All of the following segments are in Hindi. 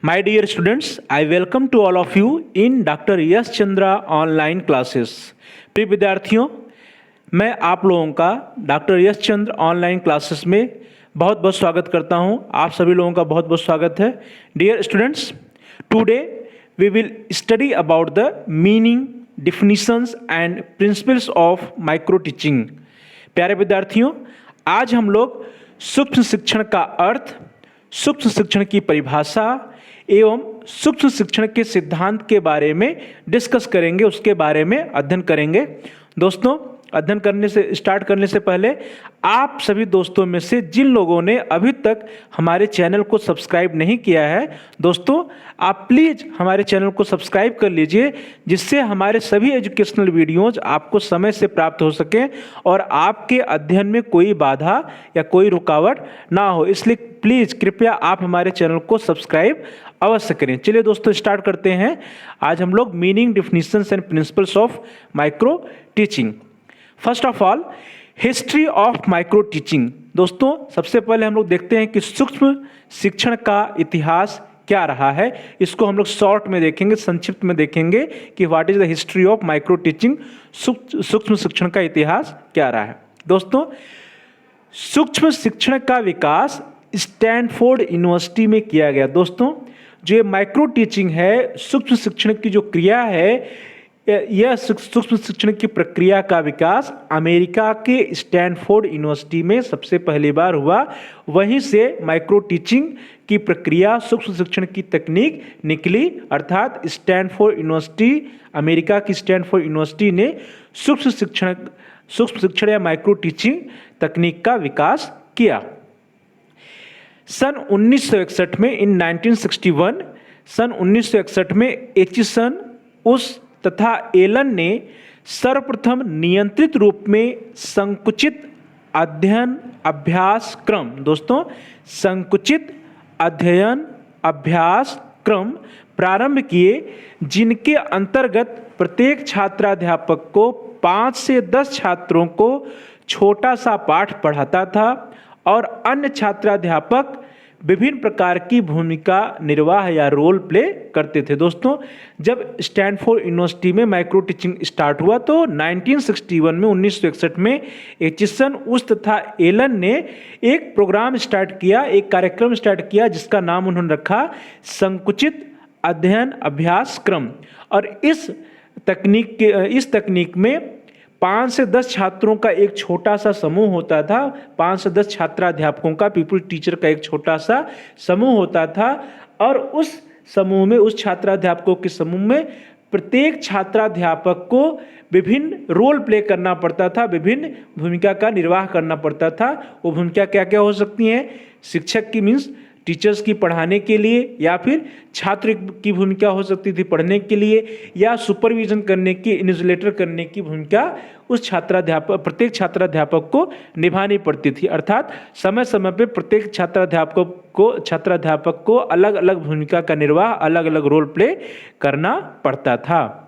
My dear students, I welcome to all of you in Dr. Yash Chandra online classes. प्रिय विद्यार्थियों, मैं आप लोगों का डॉक्टर यश चंद्र ऑनलाइन क्लासेस में बहुत बहुत स्वागत करता हूं। आप सभी लोगों का बहुत बहुत स्वागत है। Dear students, today we will study about the meaning, definitions and principles of micro teaching. प्यारे विद्यार्थियों, आज हम लोग सूक्ष्म शिक्षण का अर्थ, सूक्ष्म शिक्षण की परिभाषा एवं सूक्ष्म शिक्षण के सिद्धांत के बारे में डिस्कस करेंगे, उसके बारे में अध्ययन करेंगे। दोस्तों, अध्ययन करने से स्टार्ट करने से पहले आप सभी दोस्तों में से जिन लोगों ने अभी तक हमारे चैनल को सब्सक्राइब नहीं किया है, दोस्तों आप प्लीज़ हमारे चैनल को सब्सक्राइब कर लीजिए, जिससे हमारे सभी एजुकेशनल वीडियोज़ आपको समय से प्राप्त हो सकें और आपके अध्ययन में कोई बाधा या कोई रुकावट ना हो। इसलिए प्लीज़ कृपया आप हमारे चैनल को सब्सक्राइब अवश्य करें। चलिए दोस्तों, स्टार्ट करते हैं। आज हम लोग meaning, definitions and principles of micro teaching. First of all, history of micro teaching. दोस्तों, सबसे पहले हम लोग देखते हैं कि सूक्ष्म शिक्षण का इतिहास क्या रहा है। इसको हम लोग शॉर्ट में देखेंगे, संक्षिप्त में देखेंगे कि what is the history of micro teaching. सूक्ष्म शिक्षण का इतिहास क्या रहा है। दोस्तों, सूक्ष्म शिक्षण का विकास स्टैनफोर्ड यूनिवर्सिटी में किया गया। दोस्तों, जो ये माइक्रो टीचिंग है, सूक्ष्म शिक्षण की जो क्रिया है, यह सूक्ष्म शिक्षण की प्रक्रिया का विकास अमेरिका के स्टैनफोर्ड यूनिवर्सिटी में सबसे पहली बार हुआ। वहीं से माइक्रो टीचिंग की प्रक्रिया, सूक्ष्म शिक्षण की तकनीक निकली, अर्थात स्टैनफोर्ड यूनिवर्सिटी, अमेरिका की स्टैनफोर्ड यूनिवर्सिटी ने सूक्ष्म शिक्षण या माइक्रो टीचिंग तकनीक का विकास किया। सन 1961 में सन 1961 में एचिसन, उस तथा एलन ने सर्वप्रथम नियंत्रित रूप में संकुचित अध्ययन अभ्यास क्रम, दोस्तों संकुचित अध्ययन अभ्यास क्रम प्रारंभ किए, जिनके अंतर्गत प्रत्येक छात्राध्यापक को 5 से 10 छात्रों को छोटा सा पाठ पढ़ाता था और अन्य छात्राध्यापक विभिन्न प्रकार की भूमिका निर्वाह या रोल प्ले करते थे। दोस्तों, जब स्टैनफोर्ड यूनिवर्सिटी में माइक्रो टीचिंग स्टार्ट हुआ तो 1961 में एचिसन, उस तथा एलन ने एक प्रोग्राम स्टार्ट किया, एक कार्यक्रम स्टार्ट किया, जिसका नाम उन्होंने रखा संकुचित अध्ययन अभ्यास क्रम। और इस तकनीक में 5 से 10 छात्रों का एक छोटा सा समूह होता था। 5 से 10 छात्राध्यापकों का, पीपल टीचर का एक छोटा सा समूह होता था और उस समूह में, उस छात्राध्यापकों के समूह में प्रत्येक छात्राध्यापक को विभिन्न रोल प्ले करना पड़ता था, विभिन्न भूमिका का निर्वाह करना पड़ता था। वो भूमिका क्या क्या हो सकती हैं? शिक्षक की मीन्स टीचर्स की पढ़ाने के लिए, या फिर छात्र की भूमिका हो सकती थी पढ़ने के लिए, या सुपरविजन करने की, इन्विजिलेटर करने की भूमिका उस प्रत्येक छात्राध्यापक को निभानी पड़ती थी। अर्थात समय समय पे प्रत्येक छात्राध्यापक को अलग अलग भूमिका का निर्वाह, अलग अलग रोल प्ले करना पड़ता था।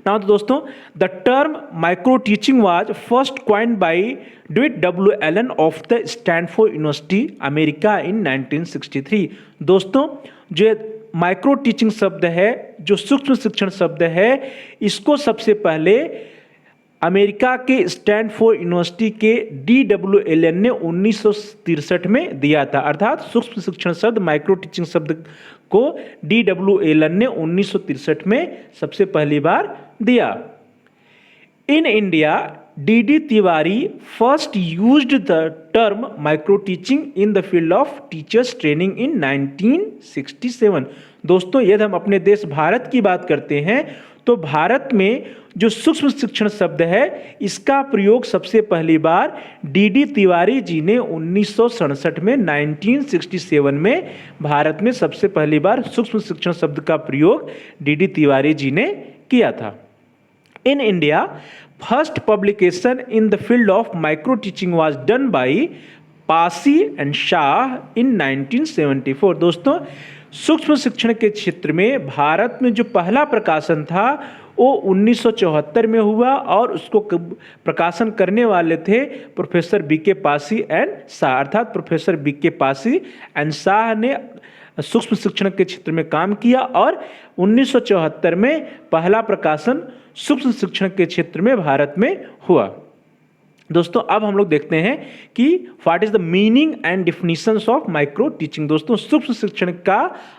Now, दोस्तों, the term micro teaching was first coined by Dwight W. Allen of the Stanford University, America in 1963। दोस्तों, जो माइक्रो टीचिंग शब्द है, जो सूक्ष्म शिक्षण शब्द है, इसको सबसे पहले अमेरिका के स्टैनफोर्ड यूनिवर्सिटी के DW एलन ने 1963 में दिया था। अर्थात सूक्ष्म शिक्षण शब्द, माइक्रो टीचिंग शब्द को DW एलन ने 1963 में सबसे पहली बार दिया। In India, DD Tiwari first used the term micro teaching in the field of teachers training in 1967। दोस्तों, यदि हम अपने देश भारत की बात करते हैं तो भारत में जो सूक्ष्म शिक्षण शब्द है, इसका प्रयोग सबसे पहली बार DD तिवारी जी ने 1967 में 1967 में भारत में सबसे पहली बार सूक्ष्म शिक्षण शब्द का प्रयोग DD तिवारी जी ने किया था। In India, first publication in the field of micro teaching was done by Passi and Shah in 1974। दोस्तों, सूक्ष्म शिक्षण के क्षेत्र में भारत में जो पहला प्रकाशन था वो 1974 में हुआ और उसको प्रकाशन करने वाले थे professor BK Passi and Shah. अर्थात professor BK Passi and Shah ने सूक्ष्म शिक्षण के क्षेत्र में काम किया और 1974 में पहला प्रकाशन सूक्ष्म शिक्षण के क्षेत्र में भारत में हुआ। दोस्तों अब हम लोग देखते हैं कि what is the meaning and definitions of micro teaching. दोस्तों सूक्ष्म शिक्षण का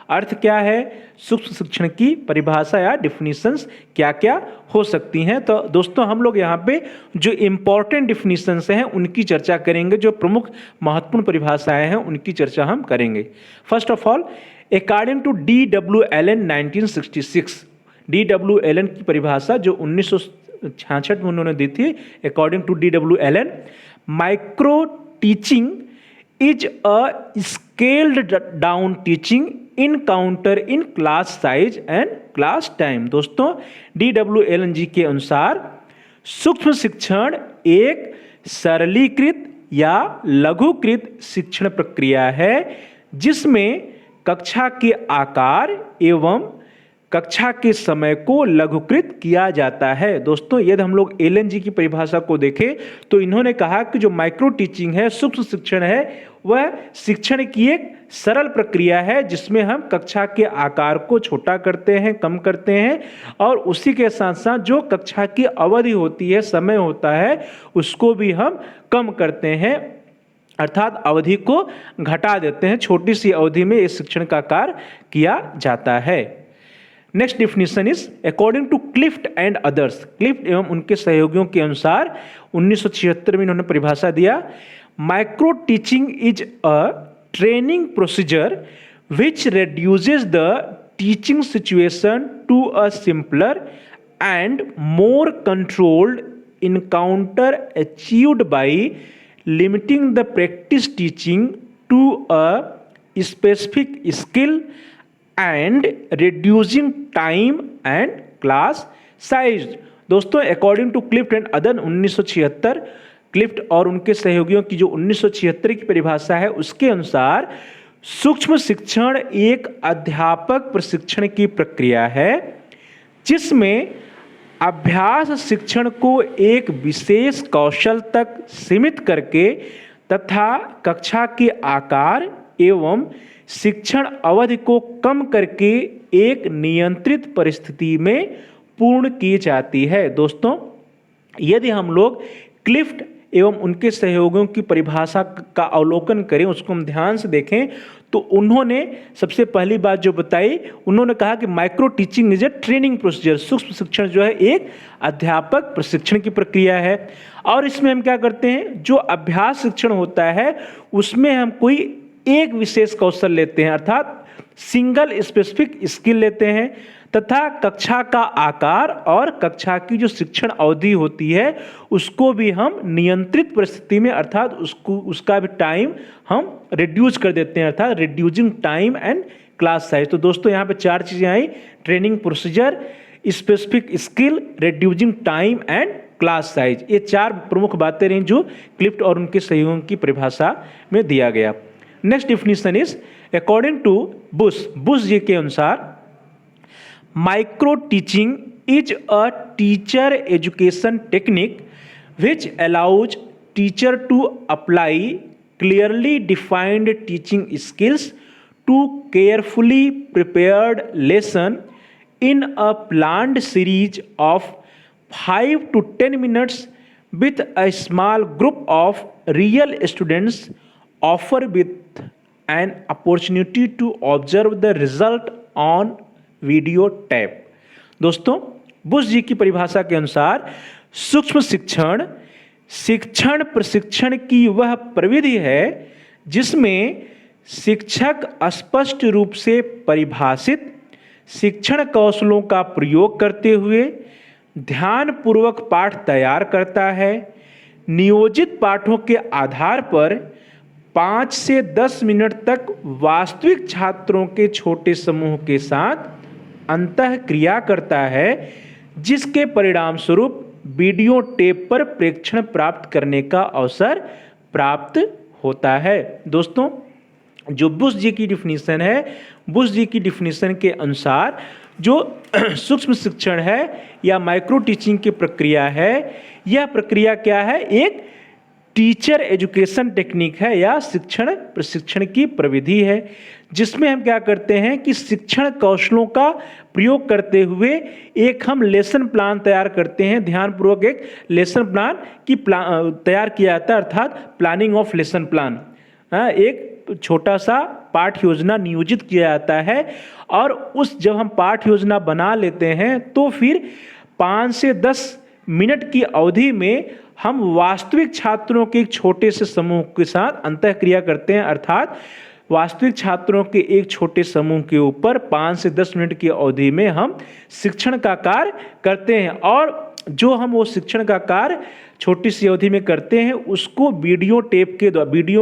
अर्थ क्या है, सूक्ष्म शिक्षण की परिभाषा या डिफिनीशंस क्या क्या हो सकती हैं। तो दोस्तों हम लोग यहाँ पे जो इम्पोर्टेंट डिफिनीशंस हैं उनकी चर्चा करेंगे, जो प्रमुख महत्वपूर्ण परिभाषाएं हैं उनकी चर्चा हम करेंगे। First of all, according to D.W. Allen 1966, D.W. Allen की परिभाषा जो 1966 में उन्होंने दी थी, according to D.W. Allen, micro teaching is a scaled down teaching encounter in class size and class time. दोस्तों D.W. Allen जी के अनुसार सूक्ष्म शिक्षण एक सरलीकृत या लघुकृत शिक्षण प्रक्रिया है जिसमें कक्षा के आकार एवं कक्षा के समय को लघुकृत किया जाता है। दोस्तों यदि हम लोग एलन जी की परिभाषा को देखें तो इन्होंने कहा कि जो माइक्रो टीचिंग है, सूक्ष्म शिक्षण है, वह शिक्षण की एक सरल प्रक्रिया है जिसमें हम कक्षा के आकार को छोटा करते हैं, कम करते हैं और उसी के साथ साथ जो कक्षा की अवधि होती है, समय होता है, उसको भी हम कम करते हैं, अर्थात अवधि को घटा देते हैं। छोटी सी अवधि में इस शिक्षण का कार्य किया जाता है। Next definition is according to Clift and others. Clift एवं उनके सहयोगियों के अनुसार 1976 में इन्होंने परिभाषा दिया, micro teaching is a training procedure which reduces the teaching situation to a simpler and more controlled encounter achieved by limiting the practice teaching to a specific skill and reducing time and class size। दोस्तों according to Clift and other 1976, Clift और उनके सहयोगियों की जो 1976 की परिभाषा है उसके अनुसार सूक्ष्म शिक्षण एक अध्यापक प्रशिक्षण की प्रक्रिया है जिसमें अभ्यास शिक्षण को एक विशेष कौशल तक सीमित करके तथा कक्षा के आकार एवं शिक्षण अवधि को कम करके एक नियंत्रित परिस्थिति में पूर्ण की जाती है। दोस्तों यदि हम लोग क्लिफ्ट एवं उनके सहयोगियों की परिभाषा का अवलोकन करें, उसको हम ध्यान से देखें, तो उन्होंने सबसे पहली बात जो बताई, उन्होंने कहा कि micro teaching is a training procedure. सूक्ष्म शिक्षण जो है एक अध्यापक प्रशिक्षण की प्रक्रिया है और इसमें हम क्या करते हैं, जो अभ्यास शिक्षण होता है उसमें हम कोई एक विशेष कौशल लेते हैं, अर्थात सिंगल स्पेसिफिक स्किल लेते हैं तथा कक्षा का आकार और कक्षा की जो शिक्षण अवधि होती है उसको भी हम नियंत्रित परिस्थिति में, अर्थात उसका भी टाइम हम रिड्यूस कर देते हैं, अर्थात reducing time and class size. तो दोस्तों यहाँ पे चार चीजें आई, training procedure, specific skill, reducing time and class size. ये चार प्रमुख बातें रहीं जो क्लिफ्ट और उनके सहयोगियों की परिभाषा में दिया गया। Next definition is according to Bush ji के अनुसार micro teaching is a teacher education technique which allows teacher to apply clearly defined teaching skills to carefully prepared lesson in a planned series of 5 to 10 minutes with a small group of real students, offer with an opportunity to observe the result on video tap. दोस्तों बुश जी की परिभाषा के अनुसार सूक्ष्म शिक्षण शिक्षण प्रशिक्षण की वह प्रविधि है जिसमें शिक्षक स्पष्ट रूप से परिभाषित शिक्षण कौशलों का प्रयोग करते हुए ध्यानपूर्वक पाठ तैयार करता है। नियोजित पाठों के आधार पर 5 से 10 मिनट तक वास्तविक छात्रों के छोटे समूह के साथ अंतः क्रिया करता है जिसके परिणाम स्वरूप वीडियो टेप पर प्रेक्षण प्राप्त करने का अवसर प्राप्त होता है। दोस्तों जो बुश जी की डिफिनीशन है, बुश जी की डिफिनीशन के अनुसार जो सूक्ष्म शिक्षण है या माइक्रो टीचिंग की प्रक्रिया है, यह प्रक्रिया क्या है, एक टीचर एजुकेशन टेक्निक है या शिक्षण प्रशिक्षण की प्रविधि है, जिसमें हम क्या करते हैं कि शिक्षण कौशलों का प्रयोग करते हुए एक हम लेसन प्लान तैयार करते हैं। ध्यानपूर्वक एक लेसन प्लान की तैयार किया जाता है, अर्थात प्लानिंग ऑफ लेसन प्लान। एक छोटा सा पाठ योजना नियोजित किया जाता है और जब हम पाठ योजना बना लेते हैं तो फिर 5 से 10 मिनट की अवधि में हम वास्तविक छात्रों के एक छोटे से समूह के साथ अंतःक्रिया करते हैं, अर्थात वास्तविक छात्रों के एक छोटे समूह के ऊपर 5 से 10 मिनट की अवधि में हम शिक्षण का कार्य करते हैं। और जो हम वो शिक्षण का कार्य छोटी सी अवधि में करते हैं उसको वीडियो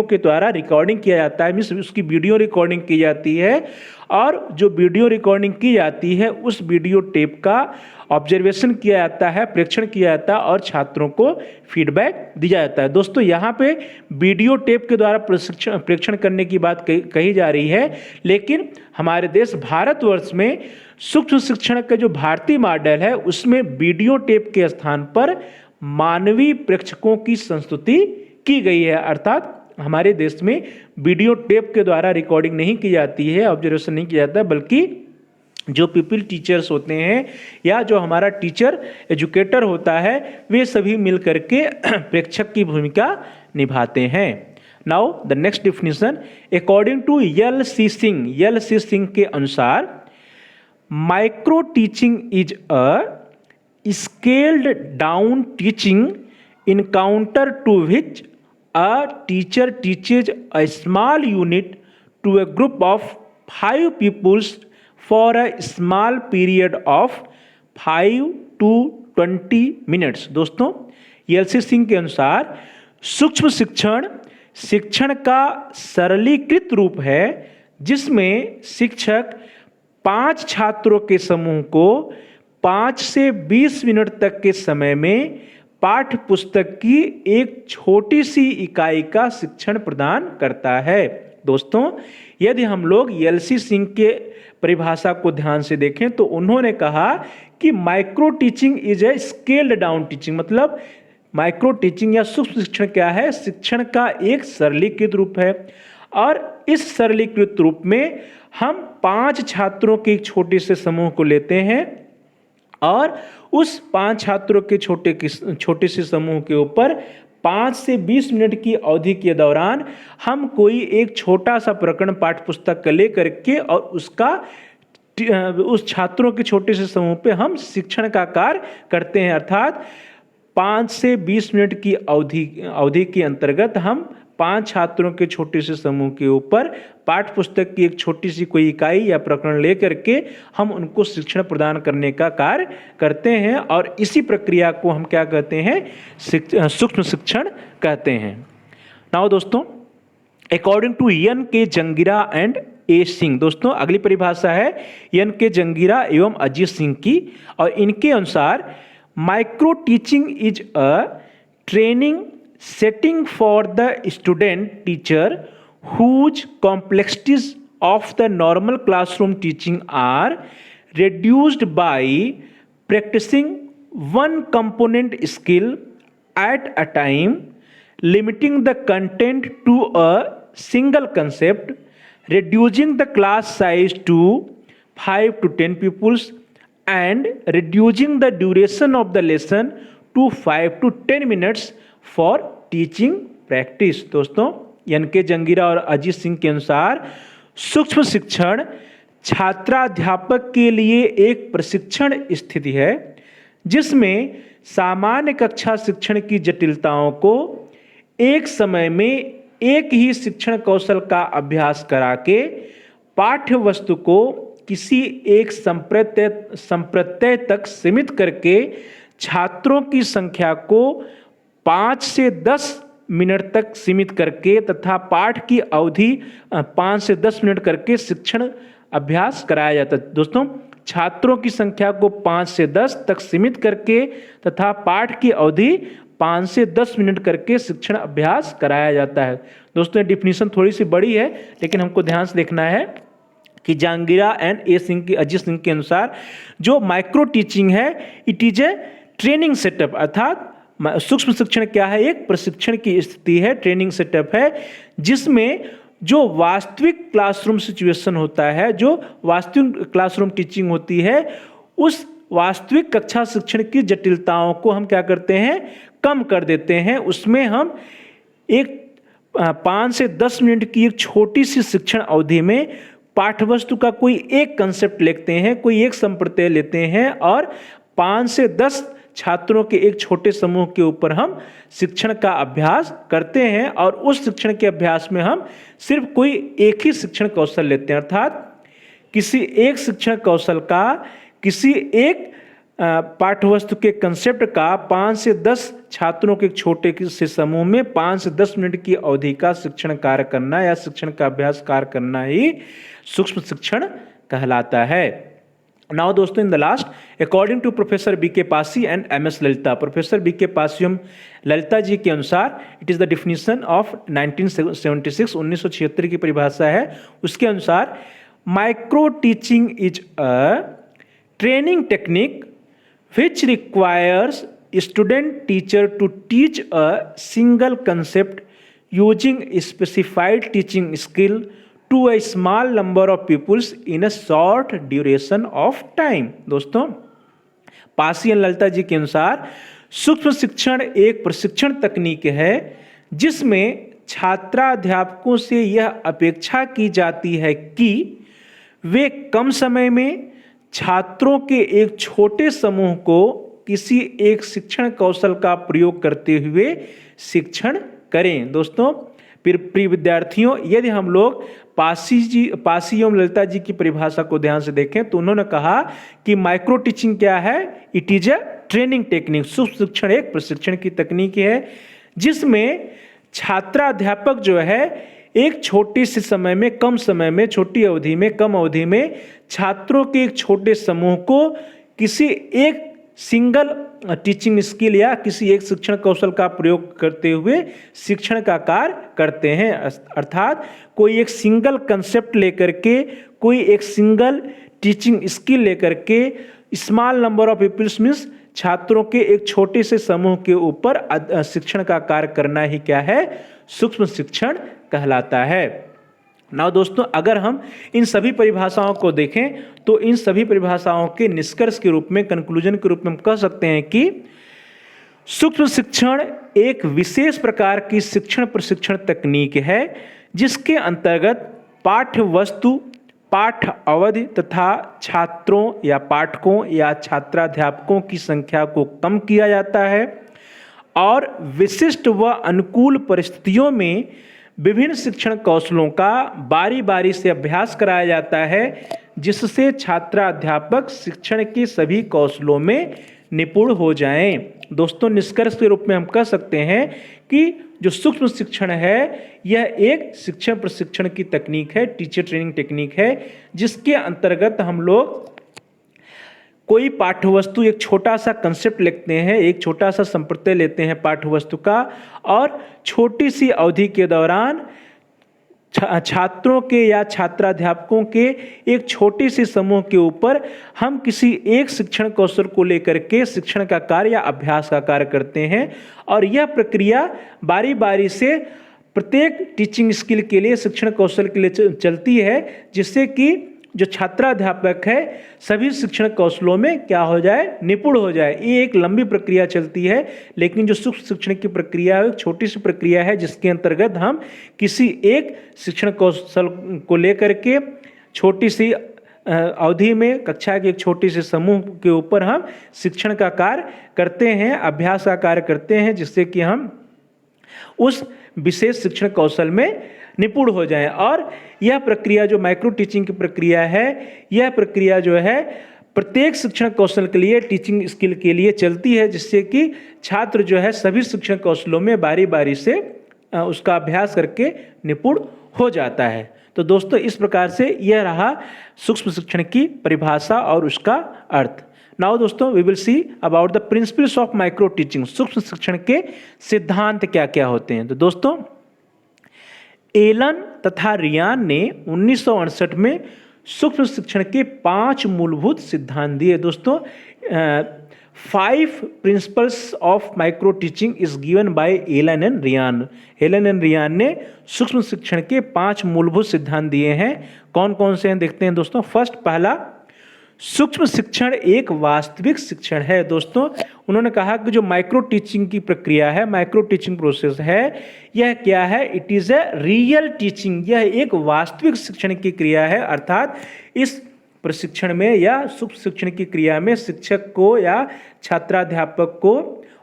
के द्वारा रिकॉर्डिंग किया जाता है, मीन्स उसकी वीडियो रिकॉर्डिंग की जाती है। और जो वीडियो रिकॉर्डिंग की जाती है उस वीडियो टेप का ऑब्जर्वेशन किया जाता है, प्रेक्षण किया जाता है और छात्रों को फीडबैक दिया जाता है। दोस्तों यहाँ पे वीडियो टेप के द्वारा प्रेक्षण करने की बात कही जा रही है, लेकिन हमारे देश भारतवर्ष में सूक्ष्म शिक्षण का जो भारतीय मॉडल है उसमें वीडियो टेप के स्थान पर मानवीय प्रेक्षकों की संस्तुति की गई है, अर्थात हमारे देश में वीडियो टेप के द्वारा रिकॉर्डिंग नहीं की जाती है, ऑब्जर्वेशन नहीं किया जाता है, बल्कि जो पीपल टीचर्स होते हैं या जो हमारा टीचर एजुकेटर होता है वे सभी मिल करके प्रेक्षक की भूमिका निभाते हैं। Now the next definition according to L C Singh के अनुसार micro teaching is a scaled down teaching encounter to which a teacher teaches a small unit to a group of 5 pupils for a small period of 5 to 20 minutes। दोस्तों एलसी सिंह के अनुसार सूक्ष्म शिक्षण का सरलीकृत रूप है जिसमें शिक्षक 5 छात्रों के समूह को 5 से 20 मिनट तक के समय में पाठ्य पुस्तक की एक छोटी सी इकाई का शिक्षण प्रदान करता है। दोस्तों यदि हम लोग एलसी सिंह के परिभाषा को ध्यान से देखें तो उन्होंने कहा कि micro teaching is a scaled down teaching, मतलब माइक्रो टीचिंग या सूक्ष्म शिक्षण क्या है, शिक्षण का एक सरलीकृत रूप है। और इस सरलीकृत रूप में हम 5 छात्रों के एक छोटे से समूह को लेते हैं और उस 5 छात्रों के छोटे से समूह के ऊपर 5 से 20 मिनट की अवधि के दौरान हम कोई एक छोटा सा प्रकरण पाठ्य पुस्तक का लेकर के और उस छात्रों के छोटे से समूह पे हम शिक्षण का कार्य करते हैं, अर्थात 5 से 20 मिनट की अवधि के अंतर्गत हम 5 छात्रों के छोटे से समूह के ऊपर पाठ्य पुस्तक की एक छोटी सी कोई इकाई या प्रकरण लेकर के हम उनको शिक्षण प्रदान करने का कार्य करते हैं और इसी प्रक्रिया को हम क्या कहते हैं, सूक्ष्म शिक्षण कहते हैं। नाउ दोस्तों अकॉर्डिंग टू एन के जंगीरा एंड ए सिंह, दोस्तों अगली परिभाषा है एन के जंगीरा एवं अजीत सिंह की और इनके अनुसार micro teaching is a training setting for the student teacher whose complexities of the normal classroom teaching are reduced by practicing one component skill at a time, limiting the content to a single concept, reducing the class size to 5 to 10 pupils and reducing the duration of the lesson to 5 to 10 minutes for teaching practice. दोस्तों एन के जंगीरा और अजीत सिंह के अनुसार सूक्ष्म शिक्षण छात्राध्यापक के लिए एक प्रशिक्षण स्थिति है जिसमें सामान्य कक्षा शिक्षण की जटिलताओं को एक समय में एक ही शिक्षण कौशल का अभ्यास करा के पाठ्य वस्तु को किसी एक संप्रत्यय तक सीमित करके छात्रों की संख्या को 5 से 10 मिनट तक सीमित करके तथा पाठ की अवधि 5 से 10 मिनट करके शिक्षण अभ्यास कराया जाता है। दोस्तों छात्रों की संख्या को 5 से 10 तक सीमित करके तथा पाठ की अवधि 5 से 10 मिनट करके शिक्षण अभ्यास कराया जाता है। दोस्तों डिफिनीशन थोड़ी सी बड़ी है लेकिन हमको ध्यान से देखना है कि जंगीरा एंड ए सिंह की अजीत सिंह के अनुसार जो माइक्रो टीचिंग है it is a training setup, अर्थात सूक्ष्म शिक्षण क्या है? एक प्रशिक्षण की स्थिति है, ट्रेनिंग सेटअप है, जिसमें जो वास्तविक क्लासरूम सिचुएशन होता है, जो वास्तविक क्लासरूम टीचिंग होती है, उस वास्तविक कक्षा शिक्षण की जटिलताओं को हम क्या करते हैं? कम कर देते हैं। उसमें हम एक 5 से 10 मिनट की एक छोटी सी शिक्षण अवधि में पाठ्यवस्तु का कोई एक कंसेप्ट लेते हैं, कोई एक संप्रत्यय लेते हैं और 5 से 10 छात्रों के एक छोटे समूह के ऊपर हम शिक्षण का अभ्यास करते हैं और उस शिक्षण के अभ्यास में हम सिर्फ कोई एक ही शिक्षण कौशल लेते हैं, अर्थात किसी एक शिक्षण कौशल का, किसी एक पाठ्यवस्तु के कंसेप्ट का 5 से 10 छात्रों के छोटे से समूह में 5 से 10 मिनट की अवधि का शिक्षण कार्य करना या शिक्षण का अभ्यास कार्य करना ही सूक्ष्म शिक्षण कहलाता है। नाउ दोस्तों, in the last, according to professor B K. Passi and M S. Lalita, professor B K. Passi एवं ललिता जी के अनुसार it is the definition of 1976, 1976 की परिभाषा है। उसके अनुसार micro teaching is a training technique which requires student teacher to teach a single concept using specified teaching skill to a small number of pupils in a short duration of time। दोस्तों, पासी एवं ललिता जी के अनुसार सूक्ष्म शिक्षण एक प्रशिक्षण तकनीक है जिसमें छात्राध्यापकों से यह अपेक्षा की जाती है कि वे कम समय में छात्रों के एक छोटे समूह को किसी एक शिक्षण कौशल का प्रयोग करते हुए शिक्षण करें। दोस्तों, प्रिय विद्यार्थियों, यदि हम लोग पासी एवं ललिता जी की परिभाषा को ध्यान से देखें तो उन्होंने कहा कि माइक्रो टीचिंग क्या है? It is a training technique. सूक्ष्म शिक्षण एक प्रशिक्षण की तकनीक है जिसमें छात्राध्यापक जो है एक छोटे से समय में, कम समय में, छोटी अवधि में, कम अवधि में छात्रों के एक छोटे समूह को किसी एक सिंगल टीचिंग स्किल या किसी एक शिक्षण कौशल का प्रयोग करते हुए शिक्षण का कार्य करते हैं। अर्थात कोई एक सिंगल कंसेप्ट लेकर के, कोई एक सिंगल टीचिंग स्किल लेकर के small number of peoples means छात्रों के एक छोटे से समूह के ऊपर शिक्षण का कार्य करना ही क्या है? सूक्ष्म शिक्षण कहलाता है। नाउ दोस्तों, अगर हम इन सभी परिभाषाओं को देखें तो इन सभी परिभाषाओं के निष्कर्ष के रूप में, कंक्लूजन के रूप में हम कह सकते हैं कि सूक्ष्म शिक्षण एक विशेष प्रकार की शिक्षण प्रशिक्षण तकनीक है जिसके अंतर्गत पाठ्य वस्तु, पाठ अवधि तथा छात्रों या पाठकों या छात्राध्यापकों की संख्या को कम किया जाता है और विशिष्ट व अनुकूल परिस्थितियों में विभिन्न शिक्षण कौशलों का बारी बारी से अभ्यास कराया जाता है जिससे छात्राध्यापक शिक्षण के सभी कौशलों में निपुण हो जाएं। दोस्तों, निष्कर्ष के रूप में हम कह सकते हैं कि जो सूक्ष्म शिक्षण है यह एक शिक्षण प्रशिक्षण की तकनीक है, टीचर ट्रेनिंग टेक्निक है, जिसके अंतर्गत हम लोग कोई पाठ्यवस्तु, एक छोटा सा कंसेप्ट लिखते हैं, एक छोटा सा संप्रत्यय लेते हैं पाठ्यवस्तु का और छोटी सी अवधि के दौरान छात्रों के या छात्राध्यापकों के एक छोटे से समूह के ऊपर हम किसी एक शिक्षण कौशल को लेकर के शिक्षण का कार्य या अभ्यास का कार्य करते हैं और यह प्रक्रिया बारी बारी से प्रत्येक टीचिंग स्किल के लिए, शिक्षण कौशल के लिए चलती है जिससे कि जो छात्राध्यापक है सभी शिक्षण कौशलों में क्या हो जाए? निपुण हो जाए। ये एक लंबी प्रक्रिया चलती है, लेकिन जो सूक्ष्म शिक्षण की प्रक्रिया है एक छोटी सी प्रक्रिया है जिसके अंतर्गत हम किसी एक शिक्षण कौशल को लेकर के छोटी सी अवधि में कक्षा के एक छोटे से समूह के ऊपर हम शिक्षण का कार्य करते हैं, अभ्यास का कार्य करते हैं जिससे कि हम उस विशेष शिक्षण कौशल में निपुण हो जाएं। और यह प्रक्रिया जो माइक्रो टीचिंग की प्रक्रिया है, यह प्रक्रिया जो है प्रत्येक शिक्षण कौशल के लिए, टीचिंग स्किल के लिए चलती है जिससे कि छात्र जो है सभी शिक्षण कौशलों में बारी बारी से उसका अभ्यास करके निपुण हो जाता है। तो दोस्तों, इस प्रकार से यह रहा सूक्ष्म शिक्षण की परिभाषा और उसका अर्थ। नाउ दोस्तों, we will see about the principles of micro teaching. सूक्ष्म शिक्षण के सिद्धांत क्या क्या होते हैं? तो दोस्तों, एलन तथा रियान ने 1968 में सूक्ष्म शिक्षण के 5 मूलभूत सिद्धांत दिए। दोस्तों, 5 principles of micro teaching is given by Allen and Ryan. Allen and Ryan ने सूक्ष्म शिक्षण के 5 मूलभूत सिद्धांत दिए हैं। कौन कौन से हैं देखते हैं दोस्तों। फर्स्ट, पहला, सूक्ष्म शिक्षण एक वास्तविक शिक्षण है। दोस्तों उन्होंने कहा कि जो माइक्रो टीचिंग की प्रक्रिया है, माइक्रो टीचिंग प्रोसेस है, यह क्या है, it is a real teaching, यह एक वास्तविक शिक्षण की क्रिया है। अर्थात इस प्रशिक्षण में या सूक्ष्म शिक्षण की क्रिया में शिक्षक को या छात्राध्यापक को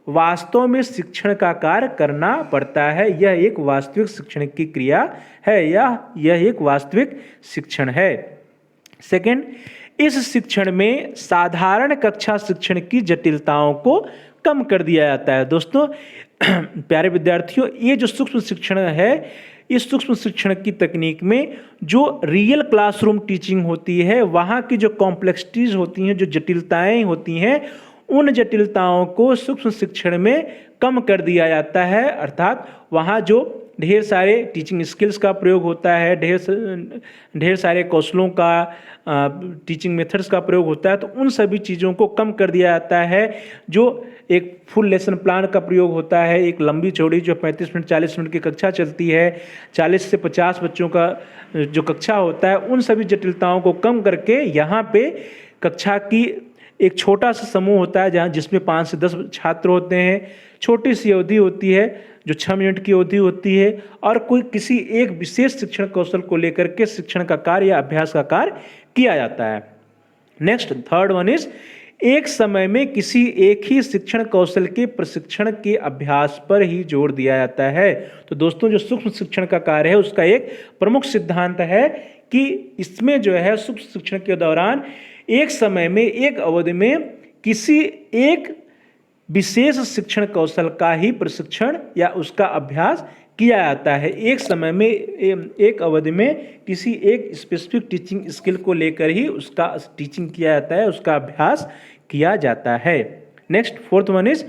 वास्तव में शिक्षण का कार्य करना पड़ता है। यह एक वास्तविक शिक्षण की क्रिया है या यह एक वास्तविक शिक्षण है। सेकंड, इस शिक्षण में साधारण कक्षा शिक्षण की जटिलताओं को कम कर दिया जाता है। दोस्तों प्यारे विद्यार्थियों, ये जो सूक्ष्म शिक्षण है, इस सूक्ष्म शिक्षण की तकनीक में जो रियल क्लासरूम टीचिंग होती है, वहाँ की जो कॉम्प्लेक्सिटीज़ होती हैं, जो जटिलताएं होती हैं, उन जटिलताओं को सूक्ष्म शिक्षण में कम कर दिया जाता है। अर्थात वहाँ जो ढेर सारे टीचिंग स्किल्स का प्रयोग होता है, ढेर सारे कौशलों का टीचिंग मेथड्स का प्रयोग होता है, तो उन सभी चीज़ों को कम कर दिया जाता है। जो एक फुल लेसन प्लान का प्रयोग होता है, एक लंबी चौड़ी जो 35 मिनट 40 मिनट की कक्षा चलती है, 40 से 50 बच्चों का जो कक्षा होता है, उन सभी जटिलताओं को कम करके यहाँ पे कक्षा की एक छोटा सा समूह होता है जहाँ जिसमें 5 से 10 छात्र होते हैं, छोटी सी अवधि होती है जो 6 मिनट की अवधि होती है, और कोई किसी एक विशेष शिक्षण कौशल को लेकर के शिक्षण का कार्य या अभ्यास का कार्य किया जाता है। नेक्स्ट, थर्ड वन इज एक समय में किसी एक ही शिक्षण कौशल के प्रशिक्षण के अभ्यास पर ही जोर दिया जाता है। तो दोस्तों जो सूक्ष्म शिक्षण का कार्य है उसका एक प्रमुख सिद्धांत है कि इसमें जो है सूक्ष्म शिक्षण के दौरान एक समय में, एक अवधि में किसी एक विशेष शिक्षण कौशल का ही प्रशिक्षण या उसका अभ्यास किया जाता है। एक समय में, एक अवधि में किसी एक स्पेसिफिक टीचिंग स्किल को लेकर ही उसका टीचिंग किया जाता है, उसका अभ्यास किया जाता है। नेक्स्ट, फोर्थ वन इज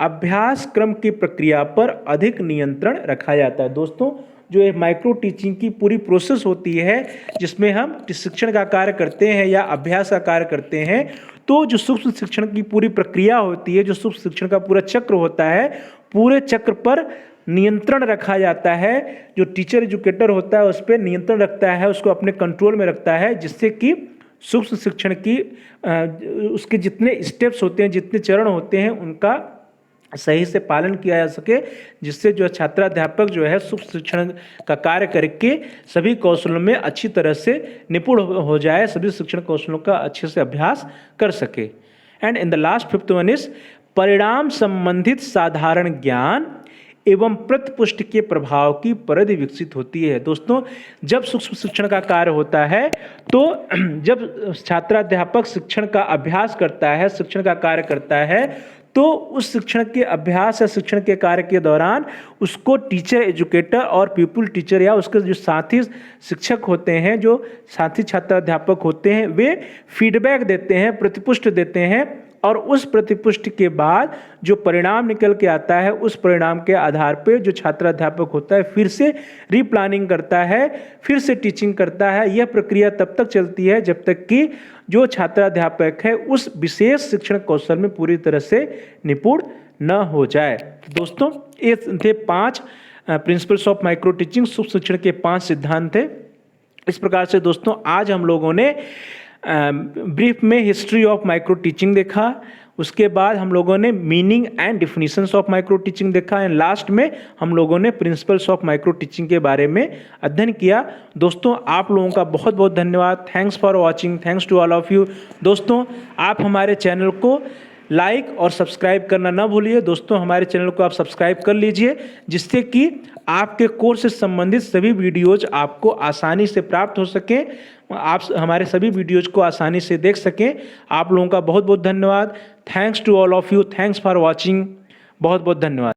अभ्यास क्रम की प्रक्रिया पर अधिक नियंत्रण रखा जाता है। दोस्तों जो एक माइक्रो टीचिंग की पूरी प्रोसेस होती है जिसमें हम शिक्षण का कार्य करते हैं या अभ्यास का कार्य करते हैं, तो जो सूक्ष्म शिक्षण की पूरी प्रक्रिया होती है, जो सूक्ष्म शिक्षण का पूरा चक्र होता है, पूरे चक्र पर नियंत्रण रखा जाता है। जो टीचर एजुकेटर होता है उस पर नियंत्रण रखता है, उसको अपने कंट्रोल में रखता है, जिससे कि सूक्ष्म शिक्षण की उसके जितने स्टेप्स होते हैं, जितने चरण होते हैं, उनका सही से पालन किया जा सके, जिससे जो छात्राध्यापक जो है सूक्ष्म शिक्षण का कार्य करके सभी कौशलों में अच्छी तरह से निपुण हो जाए, सभी शिक्षण कौशलों का अच्छे से अभ्यास कर सके। And in the last fifth one is परिणाम संबंधित साधारण ज्ञान एवं प्रतिपुष्टि के प्रभाव की परिधि विकसित होती है। दोस्तों जब सूक्ष्म शिक्षण का कार्य होता है, तो जब छात्राध्यापक शिक्षण का अभ्यास करता है, शिक्षण का कार्य करता है, तो उस शिक्षण के अभ्यास या शिक्षण के कार्य के दौरान उसको टीचर एजुकेटर और पीपल टीचर या उसके जो साथी शिक्षक होते हैं, जो साथी छात्राध्यापक होते हैं, वे फीडबैक देते हैं, प्रतिपुष्टि देते हैं, और उस प्रतिपुष्टि के बाद जो परिणाम निकल के आता है, उस परिणाम के आधार पे जो छात्राध्यापक होता है फिर से रीप्लानिंग करता है, फिर से टीचिंग करता है। यह प्रक्रिया तब तक चलती है जब तक कि जो छात्राध्यापक है उस विशेष शिक्षण कौशल में पूरी तरह से निपुण न हो जाए। दोस्तों ये थे 5 प्रिंसिपल्स ऑफ माइक्रो टीचिंग, सूक्ष्म शिक्षण के 5 सिद्धांत थे। इस प्रकार से दोस्तों आज हम लोगों ने ब्रीफ में हिस्ट्री ऑफ माइक्रो टीचिंग देखा, उसके बाद हम लोगों ने meaning and definitions of micro teaching देखा, एंड लास्ट में हम लोगों ने प्रिंसिपल्स ऑफ माइक्रो टीचिंग के बारे में अध्ययन किया। दोस्तों आप लोगों का बहुत बहुत धन्यवाद। Thanks for watching, thanks to all of you. दोस्तों आप हमारे चैनल को लाइक और सब्सक्राइब करना ना भूलिए। दोस्तों हमारे चैनल को आप सब्सक्राइब कर लीजिए, जिससे कि आपके कोर्स से संबंधित सभी वीडियोज आपको आसानी से प्राप्त हो सकें, आप हमारे सभी वीडियोज को आसानी से देख सकें। आप लोगों का बहुत बहुत धन्यवाद। Thanks to all of you, thanks for watching, बहुत बहुत धन्यवाद।